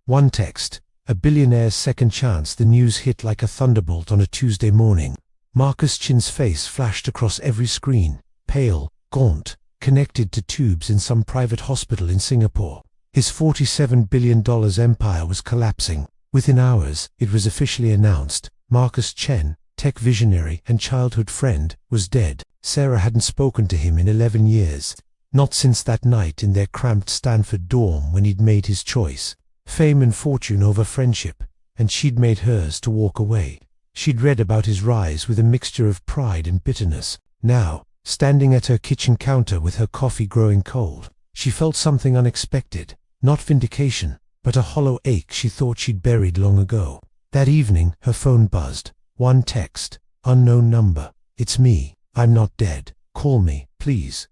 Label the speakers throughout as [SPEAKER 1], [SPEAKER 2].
[SPEAKER 1] One text, a billionaire's second chance. The news hit like a thunderbolt on a Tuesday morning. Marcus Chen's face flashed across every screen, pale, gaunt, connected to tubes in some private hospital in Singapore. His $47 billion empire was collapsing. Within hours, it was officially announced. Marcus Chen, tech visionary and childhood friend, was dead. Sarah hadn't spoken to him in 11 years. Not since that night in their cramped Stanford dorm when he'd made his choice. Fame and fortune over friendship, and she'd made hers to walk away. She'd read about his rise with a mixture of pride and bitterness. Now, standing at her kitchen counter with her coffee growing cold, she felt something unexpected. Not vindication, but a hollow ache she thought she'd buried long ago. That evening, her phone buzzed. One text, unknown number. It's me. I'm not dead. Call me, please.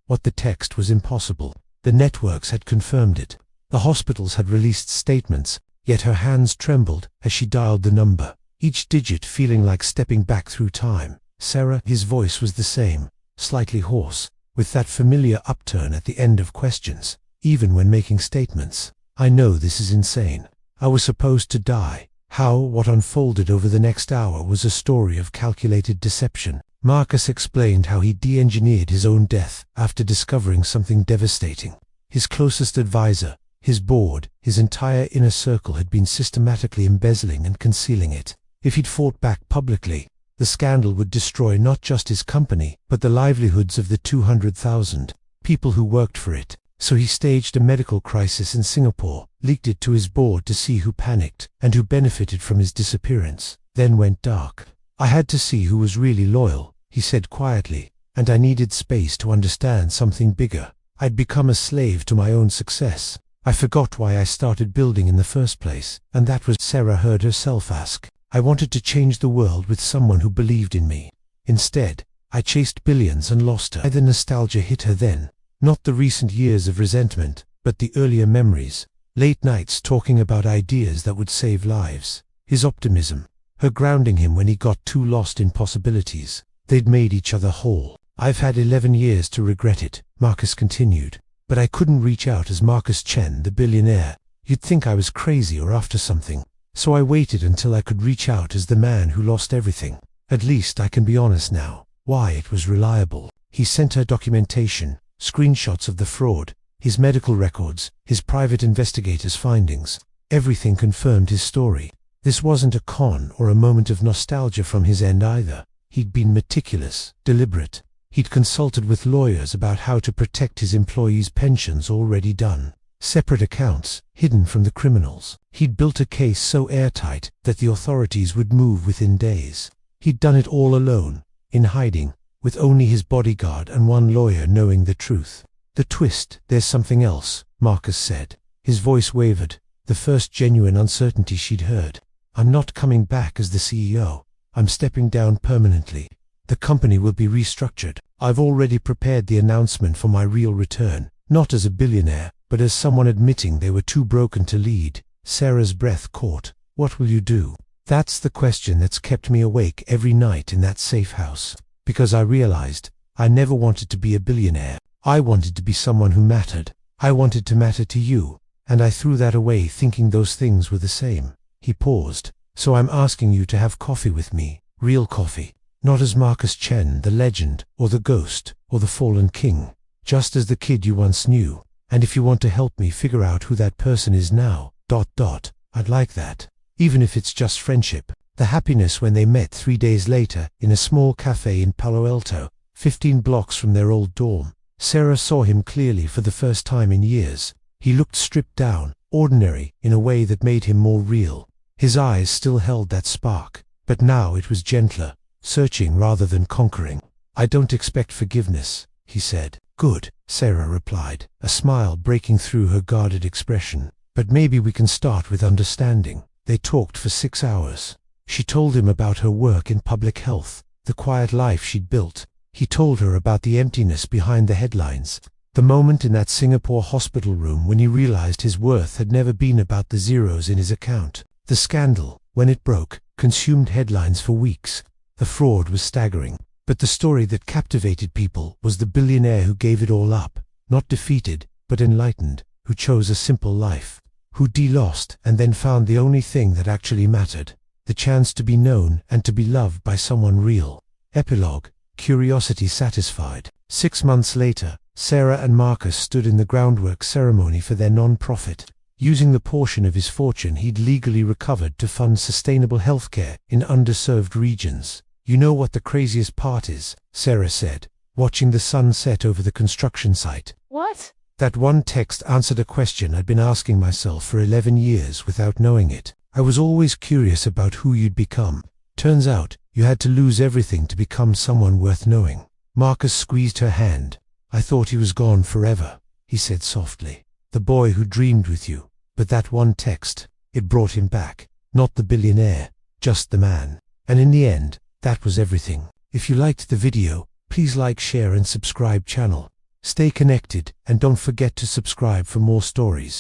[SPEAKER 1] What the text was impossible. The networks had confirmed it. The hospitals had released statements, yet her hands trembled as she dialed the number, each digit feeling like stepping back through time. Sarah, his voice was the same, slightly hoarse, with that familiar upturn at the end of questions, even when making statements. I know this is insane. I was supposed to die. What unfolded over the next hour was a story of calculated deception. Marcus explained how he de-engineered his own death after discovering something devastating. His closest advisor, his board, his entire inner circle had been systematically embezzling and concealing it. If he'd fought back publicly, the scandal would destroy not just his company, but the livelihoods of the 200,000 people who worked for it. So he staged a medical crisis in Singapore, leaked it to his board to see who panicked and who benefited from his disappearance, then went dark. I had to see who was really loyal, he said quietly, and I needed space to understand something bigger. I'd become a slave to my own success. I forgot why I started building in the first place, and that was, Sarah heard herself ask. I wanted to change the world with someone who believed in me. Instead, I chased billions and lost her. The nostalgia hit her then. Not the recent years of resentment, but the earlier memories. Late nights talking about ideas that would save lives. His optimism. Her grounding him when he got too lost in possibilities. They'd made each other whole. I've had 11 years to regret it, Marcus continued. But I couldn't reach out as Marcus Chen, the billionaire. You'd think I was crazy or after something. So I waited until I could reach out as the man who lost everything. At least I can be honest now. Why, it was reliable. He sent her documentation, screenshots of the fraud, his medical records, his private investigators' findings. Everything confirmed his story. This wasn't a con or a moment of nostalgia from his end either. He'd been meticulous, deliberate. He'd consulted with lawyers about how to protect his employees' pensions already done. Separate accounts, hidden from the criminals. He'd built a case so airtight that the authorities would move within days. He'd done it all alone, in hiding, with only his bodyguard and one lawyer knowing the truth. The twist, there's something else, Marcus said. His voice wavered, the first genuine uncertainty she'd heard. I'm not coming back as the CEO. I'm stepping down permanently. The company will be restructured. I've already prepared the announcement for my real return, not as a billionaire, but as someone admitting they were too broken to lead. Sarah's breath caught. What will you do? That's the question that's kept me awake every night in that safe house. Because I realized I never wanted to be a billionaire. I wanted to be someone who mattered. I wanted to matter to you, and I threw that away thinking those things were the same. He paused. So I'm asking you to have coffee with me, real coffee. Not as Marcus Chen, the legend, or the ghost, or the fallen king. Just as the kid you once knew. And if you want to help me figure out who that person is now, I'd like that. Even if it's just friendship. The happiness when they met 3 days later in a small cafe in Palo Alto, 15 blocks from their old dorm. Sarah saw him clearly for the first time in years. He looked stripped down, ordinary, in a way that made him more real. His eyes still held that spark, but now it was gentler, searching rather than conquering. I don't expect forgiveness, he said. Good, Sarah replied, a smile breaking through her guarded expression. But maybe we can start with understanding. They talked for 6 hours. She told him about her work in public health, the quiet life she'd built. He told her about the emptiness behind the headlines. The moment in that Singapore hospital room when he realized his worth had never been about the zeros in his account. The scandal, when it broke, consumed headlines for weeks. The fraud was staggering. But the story that captivated people was the billionaire who gave it all up, not defeated, but enlightened, who chose a simple life. who lost and then found the only thing that actually mattered, the chance to be known and to be loved by someone real. Epilogue, curiosity satisfied. 6 months later, Sarah and Marcus stood in the groundwork ceremony for their non-profit, using the portion of his fortune he'd legally recovered to fund sustainable healthcare in underserved regions. "You know what the craziest part is," Sarah said, watching the sun set over the construction site.
[SPEAKER 2] "What?"
[SPEAKER 1] "That one text answered a question I'd been asking myself for 11 years without knowing it. I was always curious about who you'd become. Turns out, you had to lose everything to become someone worth knowing." Marcus squeezed her hand. "I thought he was gone forever," he said softly. "The boy who dreamed with you. But that one text, it brought him back. Not the billionaire, just the man. And in the end, that was everything." If you liked the video, please like, share and subscribe channel. Stay connected and don't forget to subscribe for more stories.